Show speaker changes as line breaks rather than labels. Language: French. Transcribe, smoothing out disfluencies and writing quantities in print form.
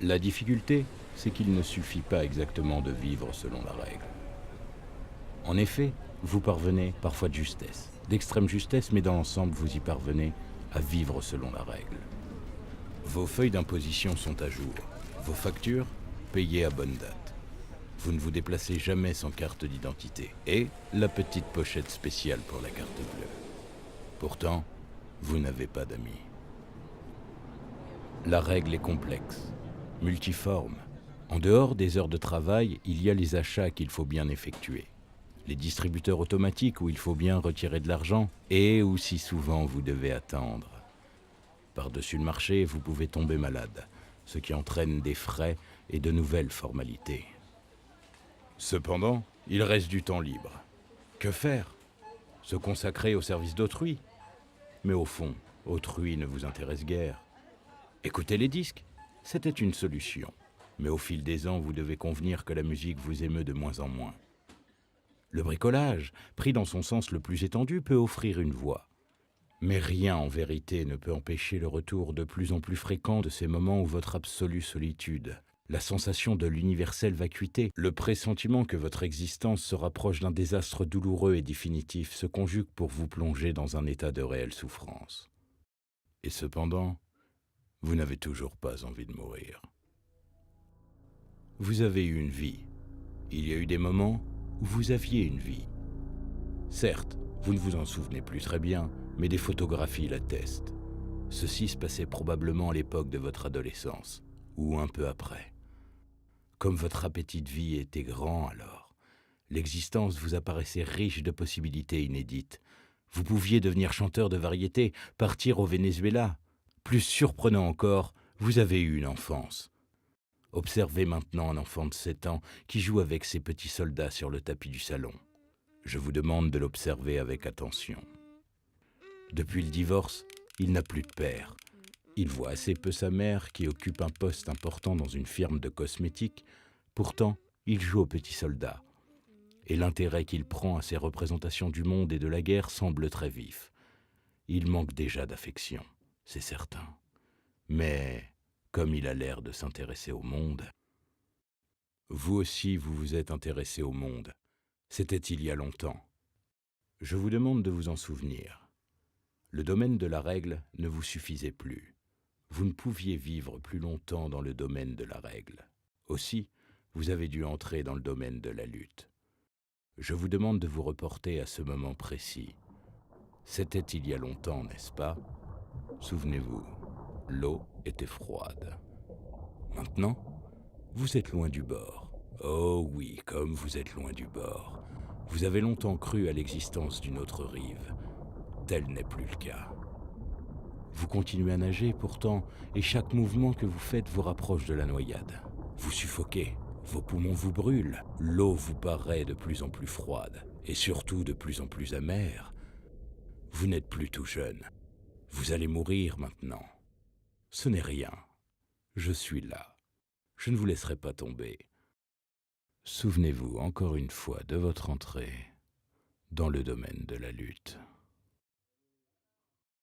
La difficulté, c'est qu'il ne suffit pas exactement de vivre selon la règle. En effet, vous parvenez parfois de justesse, d'extrême justesse, mais dans l'ensemble, vous y parvenez à vivre selon la règle. Vos feuilles d'imposition sont à jour, vos factures payées à bonne date. Vous ne vous déplacez jamais sans carte d'identité et la petite pochette spéciale pour la carte bleue. Pourtant, vous n'avez pas d'amis. La règle est complexe, multiforme. En dehors des heures de travail, il y a les achats qu'il faut bien effectuer, les distributeurs automatiques où il faut bien retirer de l'argent et où si souvent vous devez attendre. Par-dessus le marché, vous pouvez tomber malade, ce qui entraîne des frais et de nouvelles formalités. Cependant, il reste du temps libre. Que faire? Se consacrer au service d'autrui? Mais au fond, autrui ne vous intéresse guère. Écouter les disques, c'était une solution. Mais au fil des ans, vous devez convenir que la musique vous émeut de moins en moins. Le bricolage, pris dans son sens le plus étendu, peut offrir une voie. Mais rien en vérité ne peut empêcher le retour de plus en plus fréquent de ces moments où votre absolue solitude, la sensation de l'universelle vacuité, le pressentiment que votre existence se rapproche d'un désastre douloureux et définitif se conjuguent pour vous plonger dans un état de réelle souffrance. Et cependant, vous n'avez toujours pas envie de mourir. Vous avez eu une vie. Il y a eu des moments où vous aviez une vie. Certes, vous ne vous en souvenez plus très bien, mais des photographies l'attestent. Ceci se passait probablement à l'époque de votre adolescence, ou un peu après. Comme votre appétit de vie était grand alors, l'existence vous apparaissait riche de possibilités inédites. Vous pouviez devenir chanteur de variété, partir au Venezuela. Plus surprenant encore, vous avez eu une enfance. Observez maintenant un enfant de 7 ans qui joue avec ses petits soldats sur le tapis du salon. Je vous demande de l'observer avec attention. Depuis le divorce, il n'a plus de père. Il voit assez peu sa mère qui occupe un poste important dans une firme de cosmétiques. Pourtant, il joue aux petits soldats. Et l'intérêt qu'il prend à ces représentations du monde et de la guerre semble très vif. Il manque déjà d'affection, c'est certain. Mais, comme il a l'air de s'intéresser au monde... Vous aussi, vous vous êtes intéressé au monde. C'était il y a longtemps. Je vous demande de vous en souvenir. Le domaine de la règle ne vous suffisait plus. Vous ne pouviez vivre plus longtemps dans le domaine de la règle. Aussi, vous avez dû entrer dans le domaine de la lutte. Je vous demande de vous reporter à ce moment précis. C'était il y a longtemps, n'est-ce pas? Souvenez-vous, l'eau était froide. Maintenant, vous êtes loin du bord. Oh oui, comme vous êtes loin du bord. Vous avez longtemps cru à l'existence d'une autre rive. Tel n'est plus le cas. Vous continuez à nager pourtant, et chaque mouvement que vous faites vous rapproche de la noyade. Vous suffoquez, vos poumons vous brûlent, l'eau vous paraît de plus en plus froide, et surtout de plus en plus amère. Vous n'êtes plus tout jeune. Vous allez mourir maintenant. Ce n'est rien. Je suis là. Je ne vous laisserai pas tomber. Souvenez-vous encore une fois de votre entrée dans le domaine de la lutte.